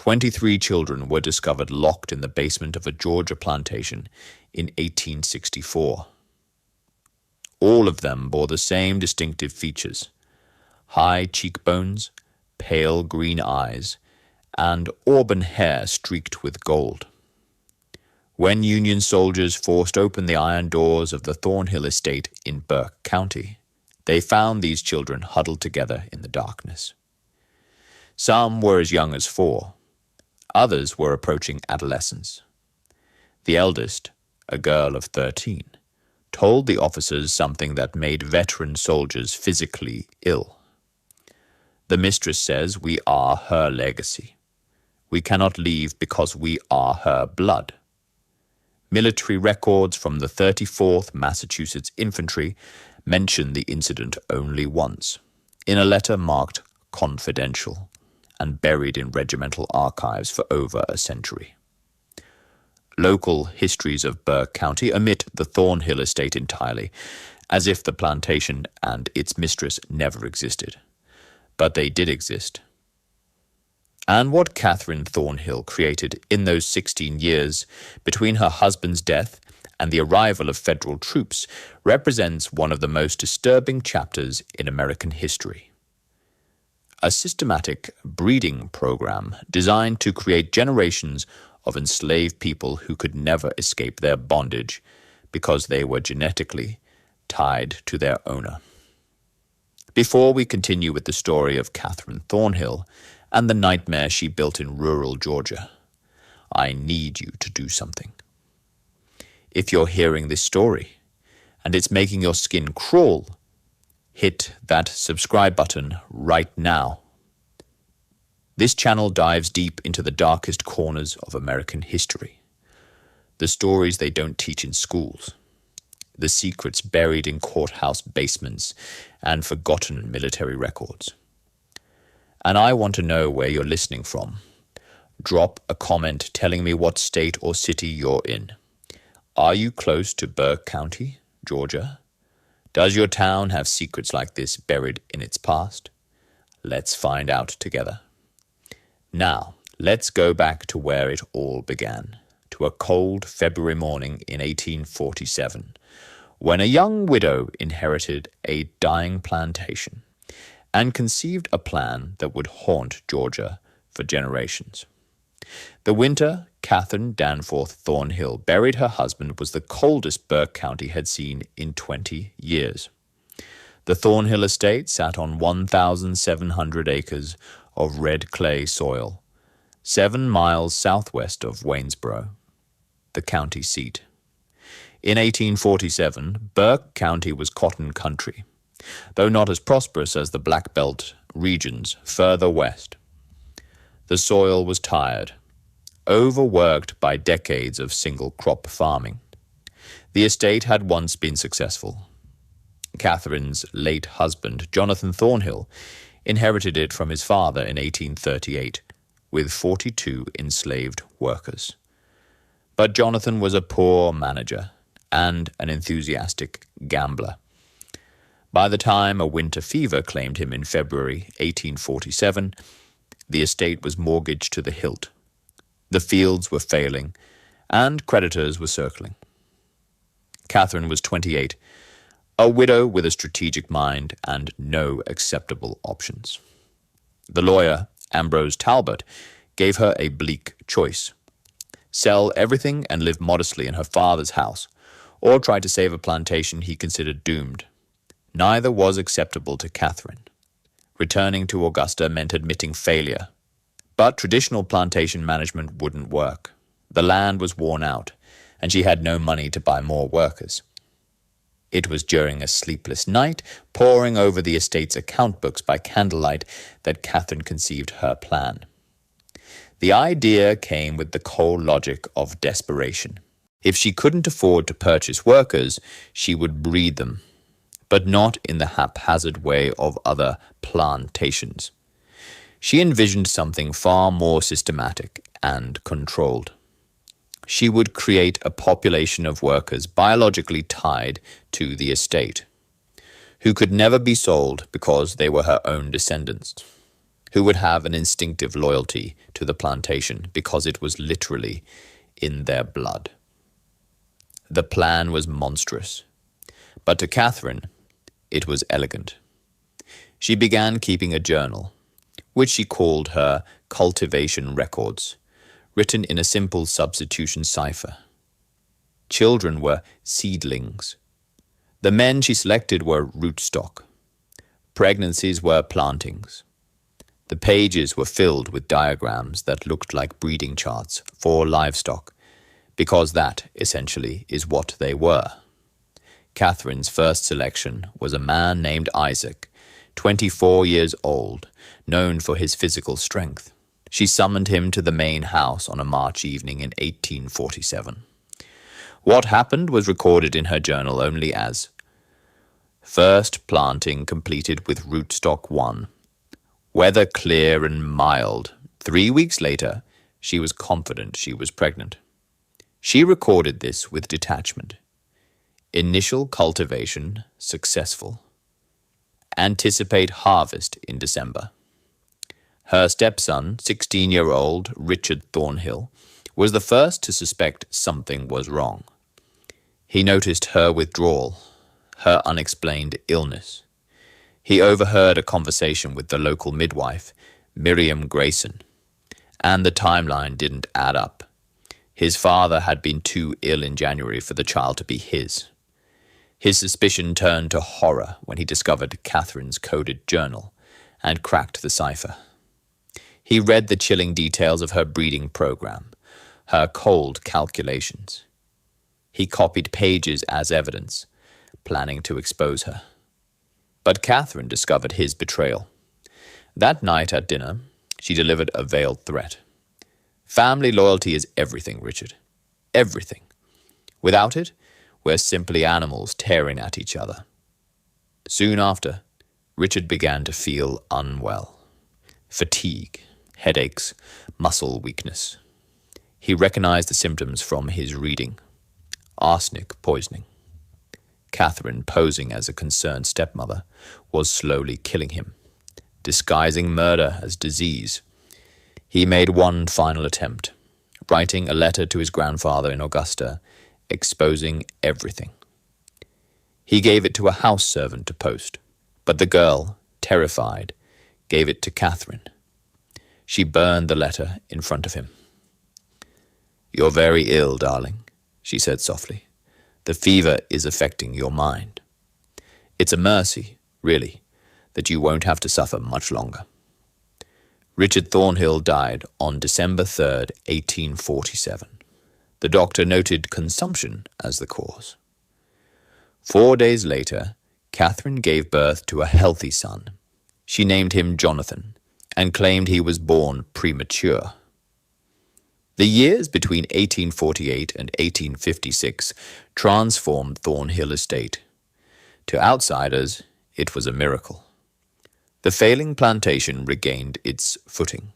23 children were discovered locked in the basement of a Georgia plantation in 1864. All of them bore the same distinctive features: high cheekbones, pale green eyes, and auburn hair streaked with gold. When Union soldiers forced open the iron doors of the Thornhill Estate in Burke County, they found these children huddled together in the darkness. Some were as young as 4. Others were approaching adolescence. The eldest, a girl of 13, told the officers something that made veteran soldiers physically ill. The mistress says we are her legacy. We cannot leave because we are her blood. Military records from the 34th Massachusetts Infantry mention the incident only once, in a letter marked confidential and buried in regimental archives for over a century. Local histories of Burke County omit the Thornhill Estate entirely, as if the plantation and its mistress never existed. But they did exist. And what Katherine Thornhill created in those 16 years between her husband's death and the arrival of federal troops represents one of the most disturbing chapters in American history. A systematic breeding program designed to create generations of enslaved people who could never escape their bondage because they were genetically tied to their owner. Before we continue with the story of Katherine Thornhill and the nightmare she built in rural Georgia, I need you to do something. If you're hearing this story and it's making your skin crawl, hit that subscribe button right now. This channel dives deep into the darkest corners of American history, the stories they don't teach in schools, the secrets buried in courthouse basements and forgotten military records. And I want to know where you're listening from. Drop a comment telling me what state or city you're in. Are you close to Burke County, Georgia? Does your town have secrets like this buried in its past? Let's find out together. Now, let's go back to where it all began, to a cold February morning in 1847, when a young widow inherited a dying plantation and conceived a plan that would haunt Georgia for generations. The winter Katherine Danforth Thornhill buried her husband was the coldest Burke County had seen in 20 years. The Thornhill Estate sat on 1,700 acres of red clay soil, 7 miles southwest of Waynesboro, the county seat. In 1847, Burke County was cotton country, though not as prosperous as the Black Belt regions further west. The soil was tired, overworked by decades of single-crop farming. The estate had once been successful. Katherine's late husband, Jonathan Thornhill, inherited it from his father in 1838, with 42 enslaved workers. But Jonathan was a poor manager and an enthusiastic gambler. By the time a winter fever claimed him in February 1847, the estate was mortgaged to the hilt. The fields were failing, and creditors were circling. Katherine was 28, a widow with a strategic mind and no acceptable options. The lawyer, Ambrose Talbot, gave her a bleak choice: sell everything and live modestly in her father's house, or try to save a plantation he considered doomed. Neither was acceptable to Katherine. Returning to Augusta meant admitting failure. But traditional plantation management wouldn't work. The land was worn out, and she had no money to buy more workers. It was during a sleepless night, poring over the estate's account books by candlelight, that Katherine conceived her plan. The idea came with the cold logic of desperation. If she couldn't afford to purchase workers, she would breed them, but not in the haphazard way of other plantations. She envisioned something far more systematic and controlled. She would create a population of workers biologically tied to the estate, who could never be sold because they were her own descendants, who would have an instinctive loyalty to the plantation because it was literally in their blood. The plan was monstrous, but to Katherine, it was elegant. She began keeping a journal, which she called her cultivation records, written in a simple substitution cipher. Children were seedlings. The men she selected were rootstock. Pregnancies were plantings. The pages were filled with diagrams that looked like breeding charts for livestock, because that, essentially, is what they were. Katherine's first selection was a man named Isaac, 24 years old, known for his physical strength. She summoned him to the main house on a March evening in 1847. What happened was recorded in her journal only as first planting completed with rootstock 1. Weather clear and mild. 3 weeks later, she was confident she was pregnant. She recorded this with detachment. Initial cultivation successful. Anticipate harvest in December. Her stepson, 16-year-old Richard Thornhill, was the first to suspect something was wrong. He noticed her withdrawal, her unexplained illness. He overheard a conversation with the local midwife, Miriam Grayson, and the timeline didn't add up. His father had been too ill in January for the child to be his. His suspicion turned to horror when he discovered Katherine's coded journal and cracked the cipher. He read the chilling details of her breeding program, her cold calculations. He copied pages as evidence, planning to expose her. But Katherine discovered his betrayal. That night at dinner, she delivered a veiled threat. Family loyalty is everything, Richard. Everything. Without it, we're simply animals tearing at each other. Soon after, Richard began to feel unwell. Fatigue, headaches, muscle weakness. He recognized the symptoms from his reading. Arsenic poisoning. Katherine, posing as a concerned stepmother, was slowly killing him, disguising murder as disease. He made one final attempt, writing a letter to his grandfather in Augusta, exposing everything. He gave it to a house servant to post, but the girl, terrified, gave it to Katherine. She burned the letter in front of him. "You're very ill, darling," she said softly. "The fever is affecting your mind. It's a mercy, really, that you won't have to suffer much longer." Richard Thornhill died on December 3rd, 1847. The doctor noted consumption as the cause. 4 days later, Katherine gave birth to a healthy son. She named him Jonathan and claimed he was born premature. The years between 1848 and 1856 transformed Thornhill Estate. To outsiders, it was a miracle. The failing plantation regained its footing.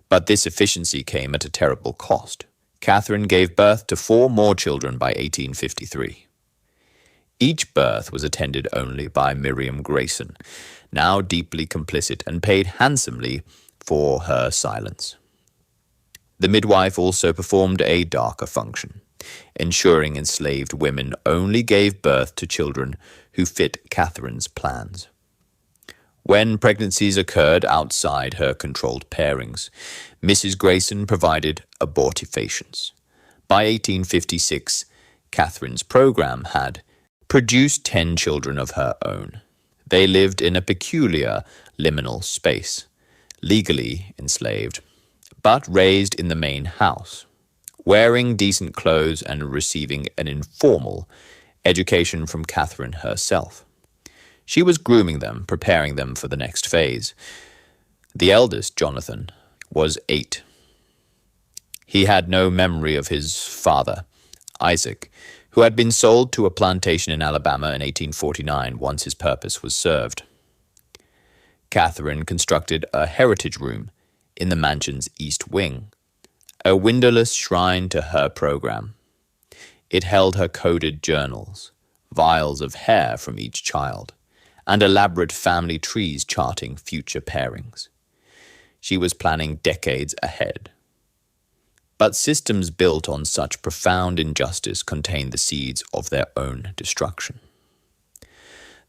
But this efficiency came at a terrible cost. Katherine gave birth to 4 more children by 1853. Each birth was attended only by Miriam Grayson, now deeply complicit and paid handsomely for her silence. The midwife also performed a darker function, ensuring enslaved women only gave birth to children who fit Katherine's plans. When pregnancies occurred outside her controlled pairings, Mrs. Grayson provided abortifacients. By 1856, Katherine's program had produced 10 children of her own. They lived in a peculiar liminal space, legally enslaved, but raised in the main house, wearing decent clothes and receiving an informal education from Katherine herself. She was grooming them, preparing them for the next phase. The eldest, Jonathan, was 8. He had no memory of his father, Isaac, who had been sold to a plantation in Alabama in 1849 once his purpose was served. Katherine constructed a heritage room in the mansion's east wing, a windowless shrine to her program. It held her coded journals, vials of hair from each child, and elaborate family trees charting future pairings. She was planning decades ahead. But systems built on such profound injustice contain the seeds of their own destruction.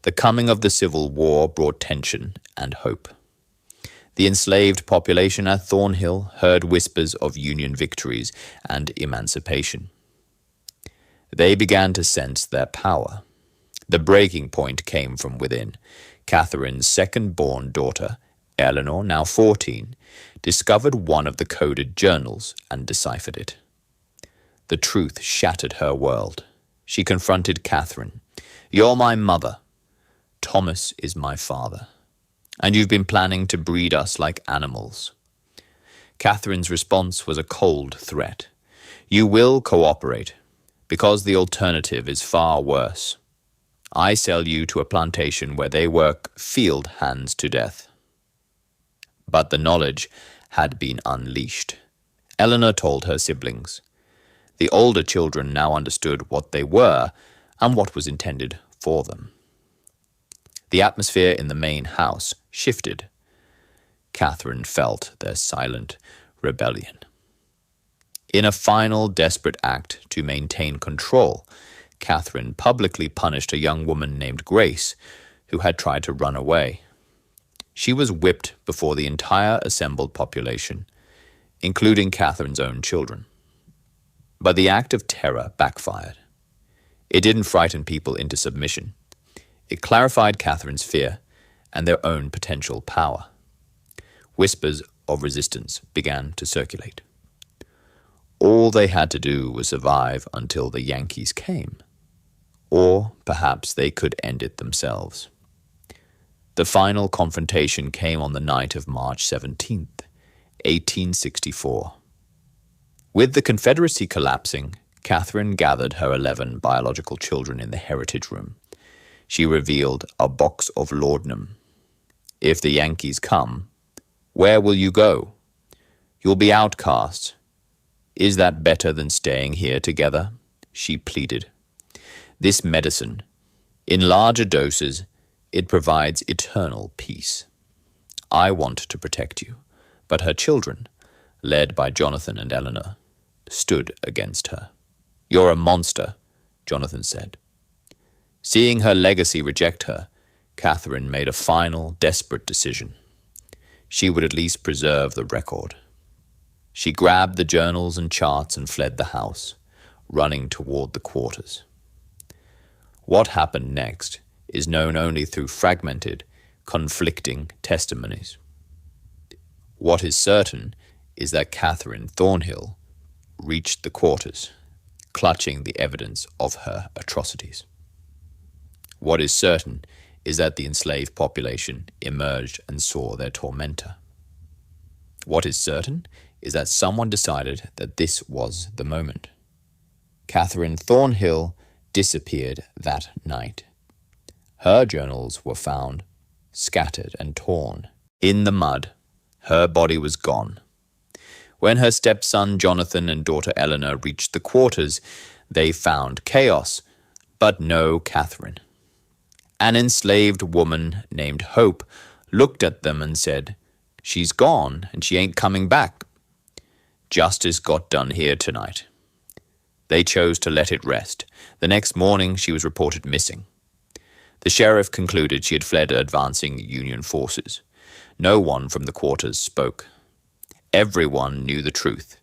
The coming of the Civil War brought tension and hope. The enslaved population at Thornhill heard whispers of Union victories and emancipation. They began to sense their power. The breaking point came from within. Katherine's second-born daughter, Eleanor, now 14, discovered one of the coded journals and deciphered it. The truth shattered her world. She confronted Katherine. "You're my mother. Thomas is my father. And you've been planning to breed us like animals." Katherine's response was a cold threat. "You will cooperate, because the alternative is far worse. I sell you to a plantation where they work field hands to death." But the knowledge had been unleashed. Eleanor told her siblings. The older children now understood what they were and what was intended for them. The atmosphere in the main house shifted. Katherine felt their silent rebellion. In a final desperate act to maintain control, Katherine publicly punished a young woman named Grace, who had tried to run away. She was whipped before the entire assembled population, including Katherine's own children. But the act of terror backfired. It didn't frighten people into submission. It clarified Katherine's fear and their own potential power. Whispers of resistance began to circulate. All they had to do was survive until the Yankees came. Or perhaps they could end it themselves. The final confrontation came on the night of March 17th, 1864. With the Confederacy collapsing, Katherine gathered her 11 biological children in the Heritage Room. She revealed a box of laudanum. "If the Yankees come, where will you go? You'll be outcasts. Is that better than staying here together?" she pleaded. "This medicine, in larger doses, it provides eternal peace. I want to protect you." But her children, led by Jonathan and Eleanor, stood against her. "You're a monster," Jonathan said. Seeing her legacy reject her, Katherine made a final, desperate decision. She would at least preserve the record. She grabbed the journals and charts and fled the house, running toward the quarters. What happened next is known only through fragmented, conflicting testimonies. What is certain is that Katherine Thornhill reached the quarters, clutching the evidence of her atrocities. What is certain is that the enslaved population emerged and saw their tormentor. What is certain is that someone decided that this was the moment. Katherine Thornhill disappeared that night. Her journals were found, scattered and torn. In the mud, her body was gone. When her stepson Jonathan and daughter Eleanor reached the quarters, they found chaos, but no Katherine. An enslaved woman named Hope looked at them and said, "She's gone and she ain't coming back." Justice got done here tonight. They chose to let it rest. The next morning, she was reported missing. The sheriff concluded she had fled advancing Union forces. No one from the quarters spoke. Everyone knew the truth,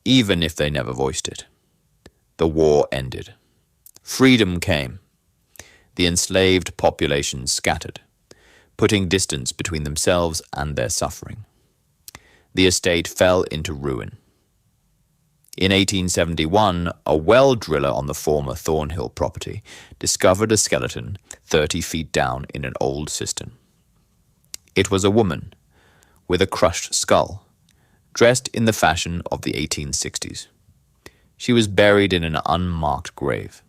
even if they never voiced it. The war ended. Freedom came. The enslaved population scattered, putting distance between themselves and their suffering. The estate fell into ruin. In 1871, a well driller on the former Thornhill property discovered a skeleton 30 feet down in an old cistern. It was a woman with a crushed skull, dressed in the fashion of the 1860s. She was buried in an unmarked grave.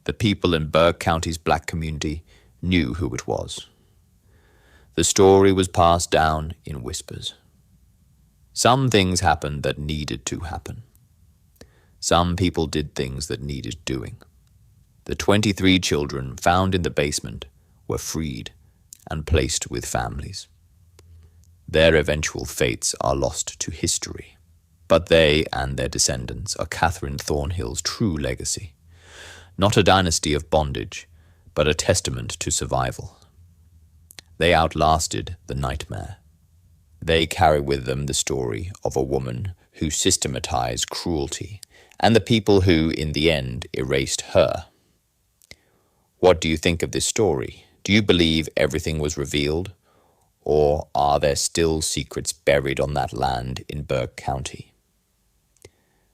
The people in Burke County's black community knew who it was. The story was passed down in whispers. Some things happened that needed to happen. Some people did things that needed doing. The 23 children found in the basement were freed and placed with families. Their eventual fates are lost to history, but they and their descendants are Katherine Thornhill's true legacy. Not a dynasty of bondage, but a testament to survival. They outlasted the nightmare. They carry with them the story of a woman who systematized cruelty and the people who, in the end, erased her. What do you think of this story? Do you believe everything was revealed? Or are there still secrets buried on that land in Burke County?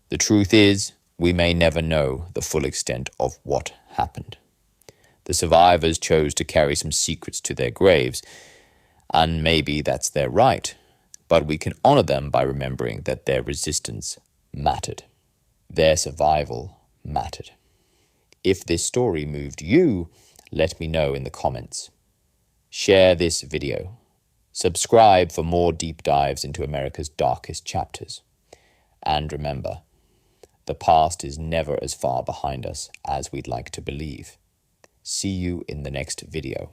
The truth is, we may never know the full extent of what happened. The survivors chose to carry some secrets to their graves, and maybe that's their right, but we can honor them by remembering that their resistance mattered. Their survival mattered. If this story moved you, let me know in the comments. Share this video. Subscribe for more deep dives into America's darkest chapters. And remember, the past is never as far behind us as we'd like to believe. See you in the next video.